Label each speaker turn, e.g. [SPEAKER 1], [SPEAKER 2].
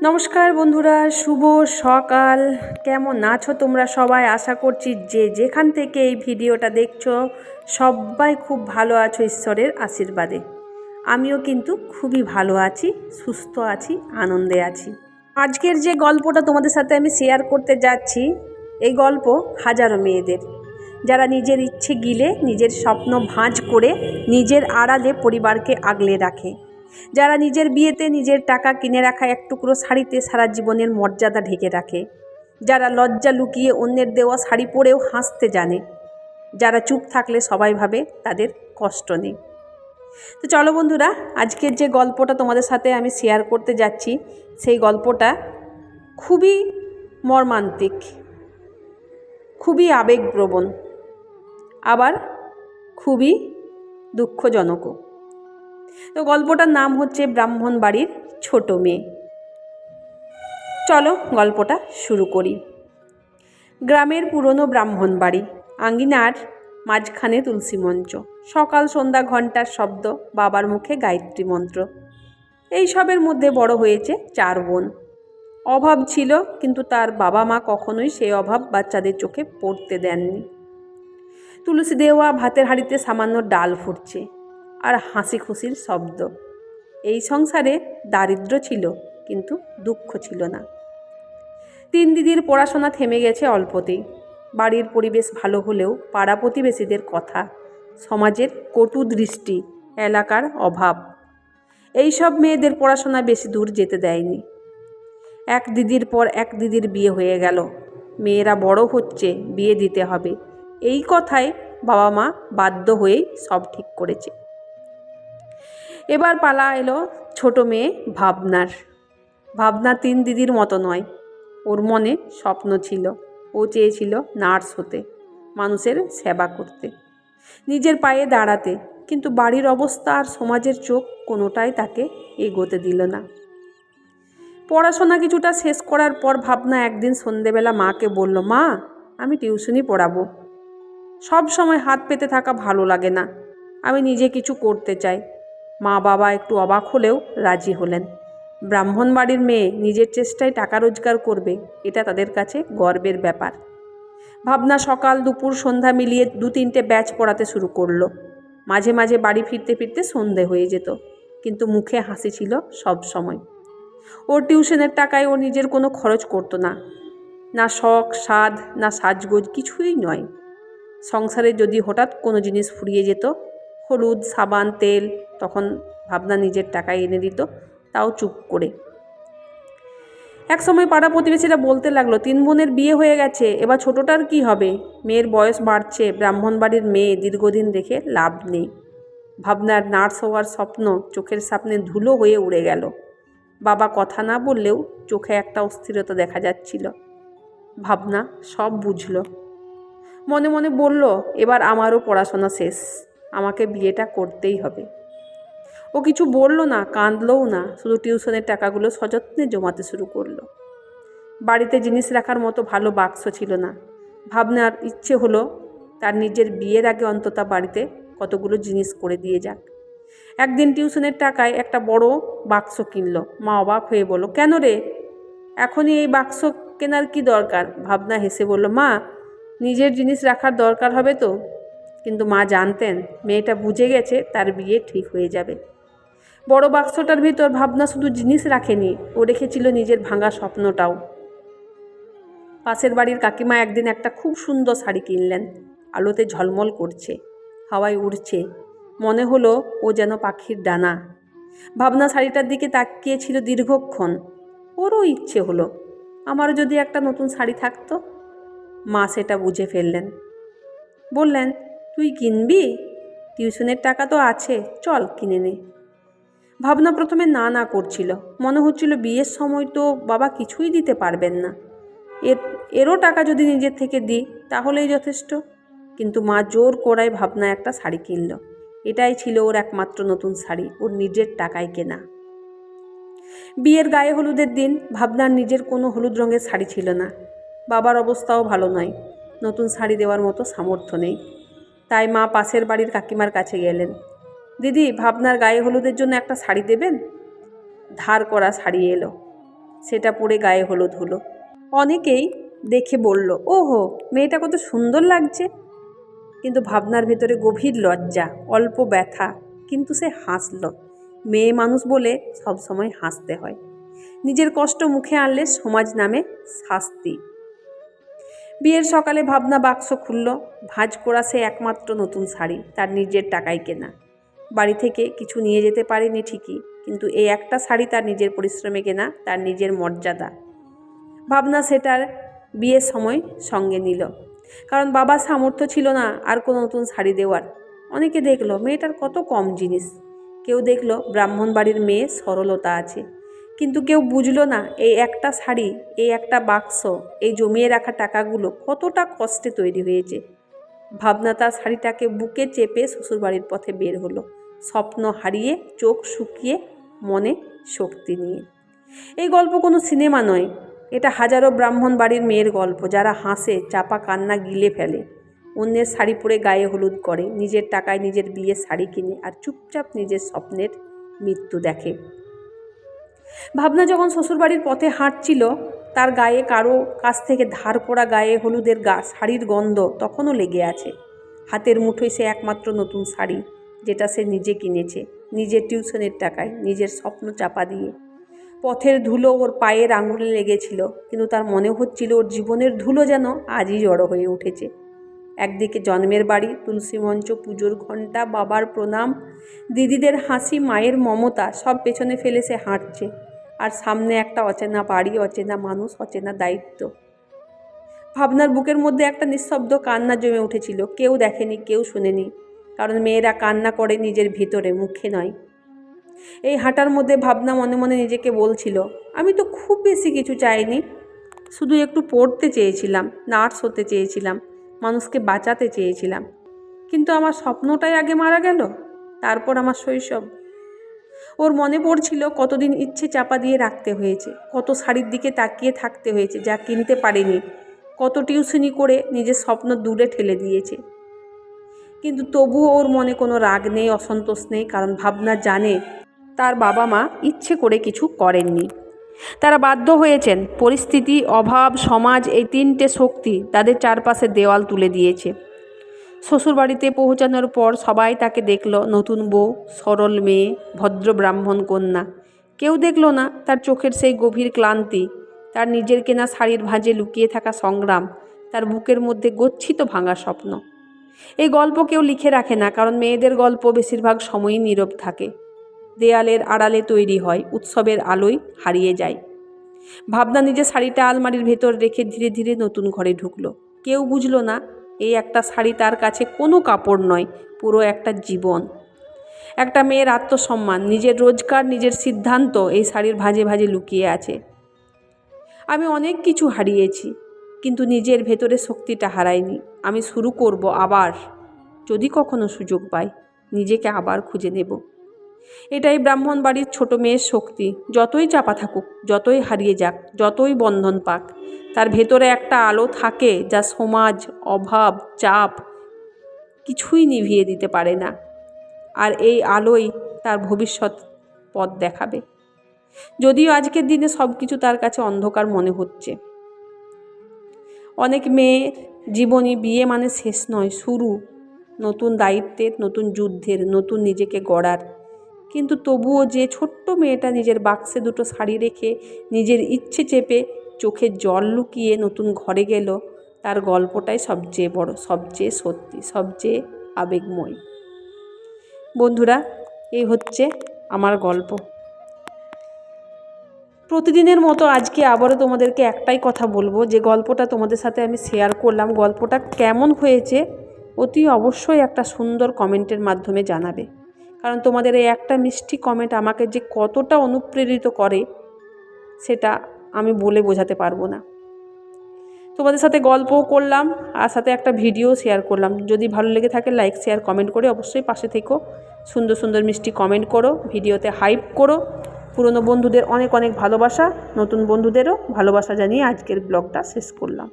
[SPEAKER 1] নমস্কার বন্ধুরা, শুভ সকাল। কেমন আছো তোমরা সবাই? আশা করছি যে যেখান থেকে এই ভিডিওটা দেখছো সবাই খুব ভালো আছো ঈশ্বরের আশীর্বাদে। আমিও কিন্তু খুবই ভালো আছি, সুস্থ আছি, আনন্দে আছি। আজকের যে গল্পটা তোমাদের সাথে আমি শেয়ার করতে যাচ্ছি, এই গল্প হাজারো মেয়েদের, যারা নিজের ইচ্ছে গিলে নিজের স্বপ্ন ভাঁজ করে নিজের আড়ালে পরিবারকে আগলে রাখে, যারা নিজের বিয়েতে নিজের টাকা কিনে রাখা এক টুকরো শাড়িতে সারা জীবনের মর্যাদা ঢেকে রাখে, যারা লজ্জা লুকিয়ে অন্যের দেওয়া শাড়ি পরেও হাসতে জানে, যারা চুপ থাকলে সবাই ভাবে তাদের কষ্ট নেই। তো চলো বন্ধুরা, আজকের যে গল্পটা তোমাদের সাথে আমি শেয়ার করতে যাচ্ছি সেই গল্পটা খুবই মর্মান্তিক, খুবই আবেগপ্রবণ, আবার খুবই দুঃখজনকও। তো গল্পটার নাম হচ্ছে ব্রাহ্মণ বাড়ির ছোট মেয়ে। চলো গল্পটা শুরু করি। গ্রামের পুরনো ব্রাহ্মণ বাড়ি, আঙ্গিনার মাঝখানে তুলসী মঞ্চ, সকাল সন্ধ্যা ঘণ্টার শব্দ, বাবার মুখে গায়ত্রী মন্ত্র। এই সবের মধ্যে বড় হয়েছে 4 বোন। অভাব ছিল, কিন্তু তার বাবা মা কখনোই সেই অভাব বাচ্চাদের চোখে পড়তে দেননি। তুলসী দেওয়া ভাতের হাঁড়িতে সামান্য ডাল ফুটছে আর হাসি খুশির শব্দ। এই সংসারে দারিদ্র্য ছিল, কিন্তু দুঃখ ছিল না। 3 দিদির পড়াশোনা থেমে গেছে অল্পতেই। বাড়ির পরিবেশ ভালো হলেও পাড়া প্রতিবেশীদের কথা, সমাজের কটু দৃষ্টি, এলাকার অভাব, এই সব মেয়েদের পড়াশোনা বেশি দূর যেতে দেয়নি। এক দিদির পর এক দিদির বিয়ে হয়ে গেল। মেয়েরা বড় হচ্ছে, বিয়ে দিতে হবে, এই কথায় বাবা মা বাধ্য হয়েই সব ঠিক করেছে। এবার পালা এলো ছোট মেয়ে ভাবনার। ভাবনা 3 দিদির মতো নয়। ওর মনে স্বপ্ন ছিল। ও চেয়েছিল নার্স হতে, মানুষের সেবা করতে, নিজের পায়ে দাঁড়াতে, কিন্তু বাড়ির অবস্থা আর সমাজের চোখ কোনোটাই তাকে এগোতে দিল না। পড়াশোনা কিছুটা শেষ করার পর ভাবনা একদিন সন্ধেবেলা মাকে বলল, মা, আমি টিউশনি পড়াবো। সব সময় হাত পেতে থাকা ভালো লাগে না, আমি নিজে কিছু করতে চাই। মা বাবা একটু অবাক হলেও রাজি হলেন। ব্রাহ্মণ বাড়ির মেয়ে নিজের চেষ্টায় টাকা রোজগার করবে, এটা তাদের কাছে গর্বের ব্যাপার। ভাবনা সকাল দুপুর সন্ধ্যা মিলিয়ে 2-3টে ব্যাচ পড়াতে শুরু করলো। মাঝে মাঝে বাড়ি ফিরতে ফিরতে সন্ধে হয়ে যেত, কিন্তু মুখে হাসি ছিল সব সময়। ওর টিউশনের টাকায় ও নিজের কোনো খরচ করতো না, না শখ সাধ না সাজগোজ, কিছুই নয়। সংসারে যদি হঠাৎ কোনো জিনিস ফুরিয়ে যেত, হলুদ সাবান তেল, তখন ভাবনা নিজের টাকায় এনে দিত, তাও চুপ করে। এক সময় পাড়া প্রতিবেশীরা বলতে লাগলো, 3 বোনের বিয়ে হয়ে গেছে, এবার ছোটটার কি হবে? মেয়ের বয়স বাড়ছে, ব্রাহ্মণ বাড়ির মেয়ে দীর্ঘদিন দেখে লাভ নেই। ভাবনার নার্স হওয়ার স্বপ্ন চোখের সামনে ধুলো হয়ে উড়ে গেল। বাবা কথা না বললেও চোখে একটা অস্থিরতা দেখা যাচ্ছিল। ভাবনা সব বুঝল। মনে মনে বলল, এবার আমারও পড়াশোনা শেষ, আমাকে বিয়েটা করতেই হবে। ও কিছু বলল না, কাঁদলও না, শুধু টিউশনের টাকাগুলো সযত্নে জমাতে শুরু করলো। বাড়িতে জিনিস রাখার মতো ভালো বাক্স ছিল না। ভাবনার ইচ্ছে হলো তার নিজের বিয়ের আগে অন্তত বাড়িতে কতগুলো জিনিস করে দিয়ে যাক। একদিন টিউশনের টাকায় একটা বড় বাক্স কিনলো। মা অবাক হয়ে বলল, কেন রে, এখনই এই বাক্স কেনার কি দরকার? ভাবনা হেসে বলল, মা, নিজের জিনিস রাখার দরকার হবে তো। কিন্তু মা জানতেন মেয়েটা বুঝে গেছে তার বিয়ে ঠিক হয়ে যাবে। বড় বাক্সটার ভিতর ভাবনা শুধু জিনিস রাখেনি, ও রেখেছিল নিজের ভাঙা স্বপ্নটাও। পাশের বাড়ির কাকিমা একদিন একটা খুব সুন্দর শাড়ি কিনলেন। আলোতে ঝলমল করছে, হাওয়ায় উড়ছে, মনে হলো ও যেন পাখির ডানা। ভাবনা শাড়িটার দিকে তাকিয়েছিল দীর্ঘক্ষণ। ওরও ইচ্ছে হলো, আমারও যদি একটা নতুন শাড়ি থাকতো। মা সেটা বুঝে ফেললেন, বললেন, তুই কিনবি? টিউশনের টাকা তো আছে, চল কিনে নে। ভাবনা প্রথমে না না করছিল, মনে হচ্ছিল বিয়ের সময় তো বাবা কিছুই দিতে পারবেন না, এরও টাকা যদি নিজের থেকে দিই তাহলেই যথেষ্ট। কিন্তু মা জোর করায় ভাবনা একটা শাড়ি কিনল। এটাই ছিল ওর একমাত্র নতুন শাড়ি, ওর নিজের টাকায় কেনা। বিয়ের গায়ে হলুদের দিন ভাবনার নিজের কোনো হলুদ রঙের শাড়ি ছিল না। বাবার অবস্থাও ভালো নয়, নতুন শাড়ি দেওয়ার মতো সামর্থ্য নেই। তাই মা পাশের বাড়ির কাকিমার কাছে গেলেন, দিদি, ভাবনার গায়ে হলুদের জন্য একটা শাড়ি দেবেন? ধার করা শাড়ি এলো। সেটা পরে গায়ে হলুদ হলো। অনেকেই দেখে বলল, ওহো, মেয়েটা কত সুন্দর লাগছে। কিন্তু ভাবনার ভেতরে গভীর লজ্জা, অল্প ব্যথা, কিন্তু সে হাসল। মেয়ে মানুষ বলে সবসময় হাসতে হয়। নিজের কষ্ট মুখে আনলে সমাজ নামে শাস্তি। বিয়ের সকালে ভাবনা বাক্স খুলল। ভাঁজ করা সে একমাত্র নতুন শাড়ি, তার নিজের টাকায় কেনা। বাড়ি থেকে কিছু নিয়ে যেতে পারেনি ঠিকই, কিন্তু এই একটা শাড়ি তার নিজের পরিশ্রমে কেনা, তার নিজের মর্যাদা। ভাবনা সেটার বিয়ের সময় সঙ্গে নিল, কারণ বাবার সামর্থ্য ছিল না আর কোনো নতুন শাড়ি দেওয়ার। অনেকে দেখলো মেয়েটার কত কম জিনিস, কেউ দেখলো ব্রাহ্মণ বাড়ির মেয়ে, সরলতা আছে। কিন্তু কেউ বুঝলো না এই একটা শাড়ি, এই একটা বাক্স, এই জমিয়ে রাখা টাকাগুলো কতটা কষ্টে তৈরি হয়েছে। ভাবনা তার শাড়িটাকে বুকে চেপে শ্বশুরবাড়ির পথে বের হলো, স্বপ্ন হারিয়ে, চোখ শুকিয়ে, মনে শক্তি নিয়ে। এই গল্প কোনো সিনেমা নয়, এটা হাজারো ব্রাহ্মণ বাড়ির মেয়ের গল্প, যারা হাসে, চাপা কান্না গিলে ফেলে, অন্যের শাড়ি পরে গায়ে হলুদ করে, নিজের টাকায় নিজের বিয়ের শাড়ি কিনে, আর চুপচাপ নিজের স্বপ্নের মৃত্যু দেখে। ভাবনা যখন শ্বশুরবাড়ির পথে হাঁটছিল, তার গায়ে কারো কাছ থেকে ধার করা গায়ে হলুদের শাড়ির গন্ধ তখনও লেগে আছে। হাতের মুঠোয় সে একমাত্র নতুন শাড়ি, যেটা সে নিজে কিনেছে, নিজের টিউশনের টাকায়, নিজের স্বপ্ন চাপা দিয়ে। পথের ধুলো ওর পায়ের আঙুলে লেগেছিল, কিন্তু তার মনে হচ্ছিল ওর জীবনের ধুলো যেন আজই জড়ো হয়ে উঠেছে। একদিকে জন্মের বাড়ি, তুলসী মঞ্চ, পুজোর ঘণ্টা, বাবার প্রণাম, দিদিদের হাসি, মায়ের মমতা, সব পেছনে ফেলে সে হাঁটছে। আর সামনে একটা অচেনা বাড়ি, অচেনা মানুষ, অচেনা দায়িত্ব। ভাবনার বুকের মধ্যে একটা নিঃশব্দ কান্না জমে উঠেছিল। কেউ দেখেনি, কেউ শুনেনি, কারণ মেয়েরা কান্না করে নিজের ভিতরে, মুখে নয়। এই হাঁটার মধ্যে ভাবনা মনে মনে নিজেকে বলছিল, আমি তো খুব বেশি কিছু চাইনি, শুধু একটু পড়তে চেয়েছিলাম, নার্স হতে চেয়েছিলাম, মানুষকে বাঁচাতে চেয়েছিলাম। কিন্তু আমার স্বপ্নটাই আগে মারা গেল, তারপর আমার শৈশব। ওর মনে পড়ছিল কতদিন ইচ্ছে চাপা দিয়ে রাখতে হয়েছে, কত শাড়ির দিকে তাকিয়ে থাকতে হয়েছে যা কিনতে পারেনি, কত টিউশনি করে নিজের স্বপ্ন দূরে ঠেলে দিয়েছে। কিন্তু তবুও ওর মনে কোনো রাগ নেই, অসন্তোষ নেই, কারণ ভাবনা জানে তার বাবা মা ইচ্ছে করে কিছু করেননি, তারা বাধ্য হয়েছেন। পরিস্থিতি, অভাব, সমাজ, এই তিনটে শক্তি তাদের চারপাশে দেওয়াল তুলে দিয়েছে। শ্বশুরবাড়িতে পৌঁছানোর পর সবাই তাকে দেখল নতুন বউ, সরল মেয়ে, ভদ্র ব্রাহ্মণ কন্যা। কেউ দেখল না তার চোখের সেই গভীর ক্লান্তি, তার নিজের কেনা শাড়ির ভাঁজে লুকিয়ে থাকা সংগ্রাম, তার বুকের মধ্যে গচ্ছিত ভাঙা স্বপ্ন। এই গল্প কেউ লিখে রাখে না, কারণ মেয়েদের গল্প বেশিরভাগ সময়ই নীরব থাকে, দেয়ালের আড়ালে তৈরি হয়, উৎসবের আলোয় হারিয়ে যায়। ভাবনা নিজের শাড়িটা আলমারির ভেতর রেখে ধীরে ধীরে নতুন ঘরে ঢুকলো। কেউ বুঝলো না এই একটা শাড়ি তার কাছে কোনো কাপড় নয়, পুরো একটা জীবন, একটা মেয়ের আত্মসম্মান, নিজের রোজগার, নিজের সিদ্ধান্ত এই শাড়ির ভাঁজে ভাঁজে লুকিয়ে আছে। আমি অনেক কিছু হারিয়েছি, কিন্তু নিজের ভেতরে শক্তিটা হারাইনি। আমি শুরু করব আবার, যদি কখনো সুযোগ পাই, নিজেকে আবার খুঁজে নেব। এটাই ব্রাহ্মণ বাড়ির ছোট মেয়ের শক্তি। যতই চাপা থাকুক, যতই হারিয়ে যাক, যতই বন্ধন পাক, তার ভেতরে একটা আলো থাকে যা সমাজ, অভাব, চাপ কিছুই নিভিয়ে দিতে পারে না। আর এই আলোই তার ভবিষ্যৎ পথ দেখাবে। যদিও আজকের দিনে সব কিছু তার কাছে অন্ধকার মনে হচ্ছে। অনেক মেয়ের জীবনী বিয়ে মানে শেষ নয়, শুরু, নতুন দায়িত্বের, নতুন যুদ্ধের, নতুন নিজেকে গড়ার। কিন্তু তবুও যে ছোট্ট মেয়েটা নিজের বাক্সে দুটো শাড়ি রেখে, নিজের ইচ্ছে চেপে, চোখে জল লুকিয়ে নতুন ঘরে গেল, তার গল্পটাই সবচেয়ে বড়, সবচেয়ে সত্যি, সবচেয়ে আবেগময়। বন্ধুরা, এই হচ্ছে আমার গল্প। প্রতিদিনের মতো আজকে আবারও তোমাদেরকে একটাই কথা বলবো, যে গল্পটা তোমাদের সাথে আমি শেয়ার করলাম, গল্পটা কেমন হয়েছে অতি অবশ্যই একটা সুন্দর কমেন্টের মাধ্যমে জানাবে। কারণ তোমাদের এই একটা মিষ্টি কমেন্ট আমাকে যে কতটা অনুপ্রেরিত করে সেটা আমি বলে বোঝাতে পারবো না। তোমাদের সাথে গল্পও করলাম আর সাথে একটা ভিডিও শেয়ার করলাম। যদি ভালো লেগে থাকে লাইক, শেয়ার, কমেন্ট করে অবশ্যই পাশে থেকো। সুন্দর সুন্দর মিষ্টি কমেন্ট করো, ভিডিওতে হাইপ করো। পুরনো বন্ধুদের অনেক অনেক ভালোবাসা, নতুন বন্ধুদেরও ভালোবাসা জানিয়ে আজকের ব্লগটা শেষ করলাম।